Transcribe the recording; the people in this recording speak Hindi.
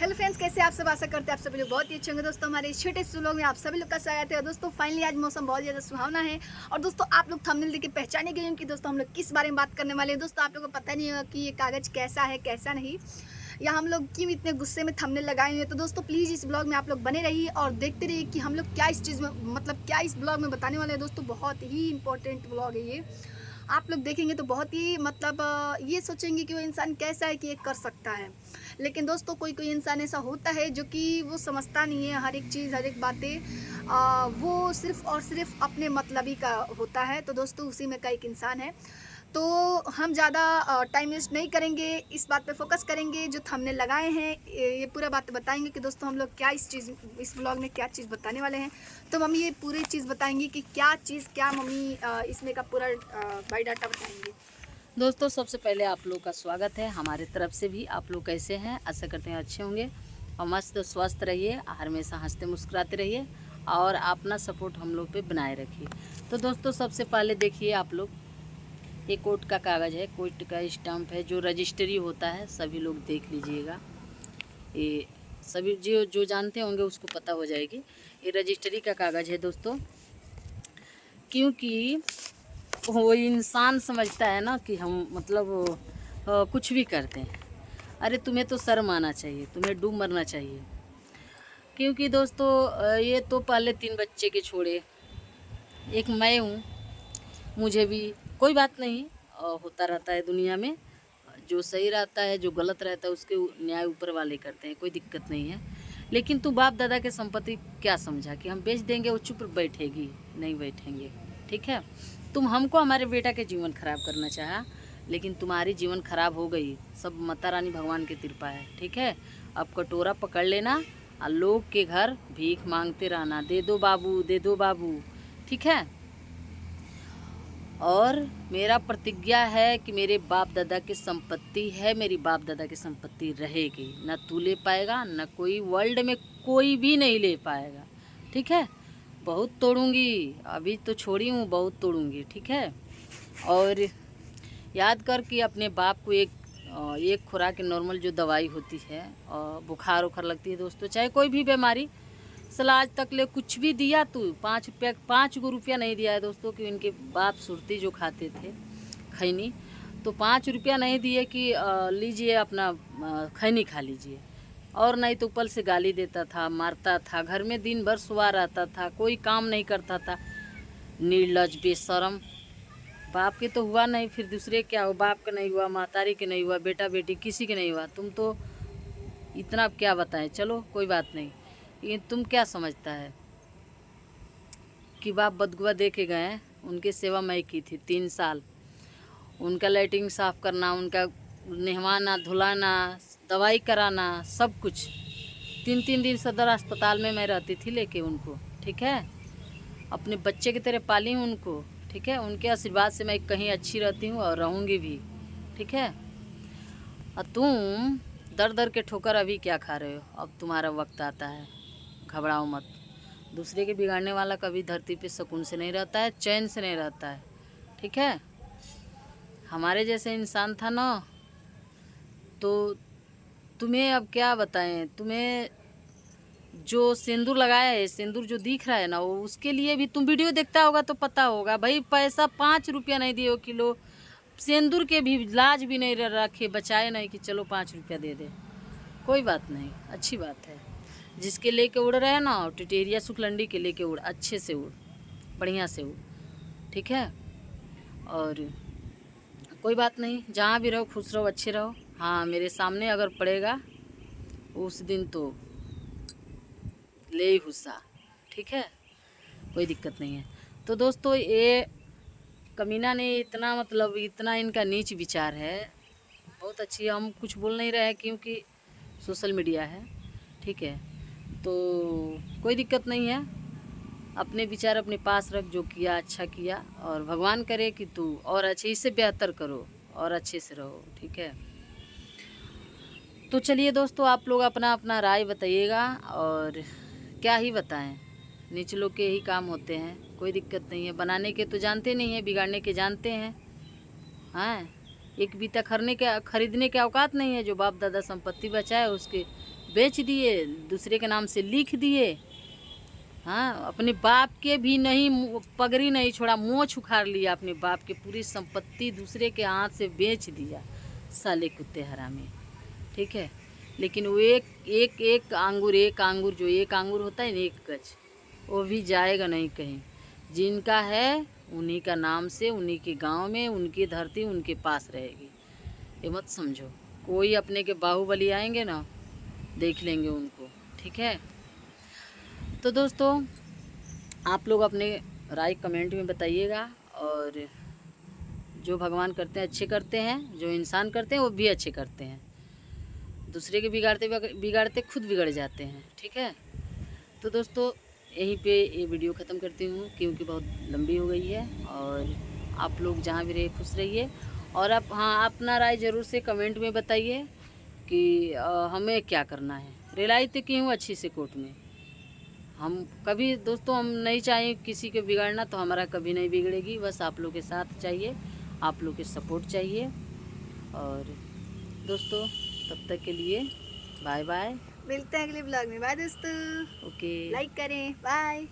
हेलो फ्रेंड्स, कैसे आप सब? आशा करते हैं आप सभी लोग बहुत ही अच्छे होंगे। दोस्तों हमारे इस छोटे से व्लॉग में आप सभी लोग का स्वागत है। और दोस्तों फाइनली आज मौसम बहुत ज़्यादा सुहावना है। और दोस्तों आप लोग थंबनेल देख के पहचाने गए हैं कि दोस्तों हम लोग किस बारे में बात करने वाले हैं। दोस्तों आप लोगों को पता नहीं होगा कि ये कागज़ कैसा है कैसा नहीं, या हम लोग क्यों इतने गुस्से में थंबनेल लगाए हुए। तो दोस्तों प्लीज़ इस ब्लॉग में आप लोग बने रहिए और देखते रहिए कि हम लोग क्या इस चीज़ में क्या इस ब्लॉग में बताने वाले हैं। दोस्तों बहुत ही इंपॉर्टेंट ब्लॉग है ये। आप लोग देखेंगे तो बहुत ही ये सोचेंगे कि वो इंसान कैसा है कि ये कर सकता है। लेकिन दोस्तों कोई कोई इंसान ऐसा होता है जो कि वो समझता नहीं है हर एक चीज़, हर एक बातें, वो सिर्फ़ और सिर्फ अपने मतलबी का होता है। तो दोस्तों उसी में का एक इंसान है। तो हम ज़्यादा टाइम वेस्ट नहीं करेंगे, इस बात पे फोकस करेंगे जो थंबनेल लगाए हैं। ये पूरा बात बताएंगे कि दोस्तों हम लोग क्या इस व्लॉग में क्या चीज़ बताने वाले हैं। तो मम्मी ये पूरी चीज़ बताएंगी कि क्या मम्मी इसमें का पूरा बायोडाटा बताएंगे। दोस्तों सबसे पहले आप लोग का स्वागत है हमारे तरफ से भी। आप लोग कैसे हैं? आशा करते हैं अच्छे होंगे और मस्त स्वस्थ रहिए, हमेशा हंसते मुस्कुराते रहिए और अपना सपोर्ट हम लोग पे बनाए रखिए। तो दोस्तों सबसे पहले देखिए आप लोग, ये कोर्ट का कागज़ है, कोर्ट का स्टैम्प है, जो रजिस्ट्री होता है। सभी लोग देख लीजिएगा, ये सभी जो जानते होंगे उसको पता हो जाएगी। ये रजिस्ट्री का कागज़ है दोस्तों, क्योंकि वो इंसान समझता है ना कि हम कुछ भी करते हैं। अरे तुम्हें तो शर्म आना चाहिए, तुम्हें डूब मरना चाहिए। क्योंकि दोस्तों ये तो पहले 3 बच्चे के छोड़े, एक मैं हूँ, मुझे भी कोई बात नहीं, होता रहता है दुनिया में। जो सही रहता है, जो गलत रहता है, उसके न्याय ऊपर वाले करते हैं, कोई दिक्कत नहीं है। लेकिन तू बाप दादा के संपत्ति क्या समझा कि हम बेच देंगे, वो चुप बैठेगी? नहीं बैठेंगे, ठीक है। तुम हमको हमारे बेटा के जीवन खराब करना चाहा, लेकिन तुम्हारी जीवन खराब हो गई। सब माता रानी भगवान की कृपा है, ठीक है। अब कटोरा पकड़ लेना और लोग के घर भीख मांगते रहना, दे दो बाबू, दे दो बाबू, ठीक है। और मेरा प्रतिज्ञा है कि मेरे बाप दादा की संपत्ति है, मेरी बाप दादा की संपत्ति रहेगी। ना तू ले पाएगा, ना कोई वर्ल्ड में कोई भी नहीं ले पाएगा, ठीक है। बहुत तोड़ूंगी, अभी तो छोड़ी हूँ, बहुत तोड़ूंगी, ठीक है। और याद कर कि अपने बाप को एक खुराक नॉर्मल जो दवाई होती है, बुखार उखार लगती है दोस्तों, चाहे कोई भी बीमारी, सलाह आज तक ले कुछ भी दिया तू 5 गो रुपया नहीं दिया है दोस्तों। कि उनके बाप सुरती जो खाते थे खैनी, तो 5 रुपया नहीं दिए कि लीजिए अपना खैनी खा लीजिए। और नहीं तो ऊपर से गाली देता था, मारता था, घर में दिन भर सुबह रहता था, कोई काम नहीं करता था। निर्लज बेशरम। बाप के तो हुआ नहीं, फिर दूसरे क्या हो? बाप का नहीं हुआ, महतारी के नहीं हुआ, बेटा बेटी किसी के नहीं हुआ। तुम तो इतना अब क्या बताएं, चलो कोई बात नहीं। ये तुम क्या समझता है कि बाप बदगुआ दे के गए? उनकी सेवा मैं की थी 3 साल। उनका लैट्रिन साफ़ करना, उनका नहवाना धुलाना, दवाई कराना, सब कुछ। 3 दिन सदर अस्पताल में मैं रहती थी लेके उनको, ठीक है। अपने बच्चे की तरह पाली हूँ उनको, ठीक है। उनके आशीर्वाद से मैं कहीं अच्छी रहती हूँ और रहूँगी भी, ठीक है। और तुम दर दर के ठोकर अभी क्या खा रहे हो? अब तुम्हारा वक्त आता है, घबराओ मत। दूसरे के बिगाड़ने वाला कभी धरती पे सुकून से नहीं रहता है, चैन से नहीं रहता है, ठीक है। हमारे जैसे इंसान था ना, तो तुम्हें अब क्या बताएं। तुम्हें जो सिंदूर लगाया है, सिंदूर जो दिख रहा है ना, वो उसके लिए भी तुम वीडियो देखता होगा तो पता होगा भाई। पैसा 5 रुपया नहीं दिए किलो, सिंदूर के भी लाज भी नहीं रखे, बचाए नहीं कि चलो 5 रुपया दे दे। कोई बात नहीं, अच्छी बात है। जिसके लेके उड़ रहे हैं ना, टिटेरिया सुखलंडी के लेके उड़, अच्छे से उड़, बढ़िया से उड़, ठीक है। और कोई बात नहीं, जहाँ भी रहो खुश रहो, अच्छे रहो। हाँ, मेरे सामने अगर पड़ेगा उस दिन तो ले ही गुस्सा, ठीक है, कोई दिक्कत नहीं है। तो दोस्तों ये कमीना ने इतना इनका नीच विचार है, बहुत अच्छी। हम कुछ बोल नहीं रहे हैं क्योंकि सोशल मीडिया है, ठीक है। तो कोई दिक्कत नहीं है, अपने विचार अपने पास रख, जो किया अच्छा किया, और भगवान करे कि तू और अच्छे, इससे बेहतर करो और अच्छे से रहो, ठीक है। तो चलिए दोस्तों, आप लोग अपना अपना राय बताइएगा, और क्या ही बताएं, नीच लोग के ही काम होते हैं। कोई दिक्कत नहीं है, बनाने के तो जानते नहीं हैं, बिगाड़ने के जानते हैं। हाँ, एक बीता खरीदने के औकात नहीं है। जो बाप दादा संपत्ति बचाए उसके बेच दिए, दूसरे के नाम से लिख दिए। हाँ, अपने बाप के भी नहीं, पगड़ी नहीं छोड़ा, मोछ उखाड़ लिया, अपने बाप के पूरी संपत्ति दूसरे के हाथ से बेच दिया, साले कुत्ते हरामी। ठीक है, लेकिन वो एक आंगूर जो एक आंगूर होता है ना, एक गज, वो भी जाएगा नहीं कहीं। जिनका है उन्हीं का नाम से, उन्हीं के गांव में, उनकी धरती उनके पास रहेगी। ये मत समझो, कोई अपने के बाहुबली आएंगे ना, देख लेंगे उनको। ठीक है, तो दोस्तों आप लोग अपने राय कमेंट में बताइएगा। और जो भगवान करते हैं अच्छे करते हैं, जो इंसान करते हैं वो भी अच्छे करते हैं। दूसरे के बिगाड़ते खुद बिगड़ जाते हैं। ठीक है, तो दोस्तों यहीं पे ये वीडियो ख़त्म करती हूँ, क्योंकि बहुत लंबी हो गई है। और आप लोग जहाँ भी रहे खुश रहिए। और आप हाँ, अपना राय ज़रूर से कमेंट में बताइए कि हमें क्या करना है। रिलाई तो की हूँ अच्छी से कोर्ट में। हम कभी दोस्तों हम नहीं चाहें किसी के बिगाड़ना, तो हमारा कभी नहीं बिगड़ेगी। बस आप लोग के साथ चाहिए, आप लोग के सपोर्ट चाहिए। और दोस्तों तब तक के लिए बाय बाय। मिलते हैं अगले ब्लॉग में। बाय दोस्तों, ओके, लाइक करें, बाय।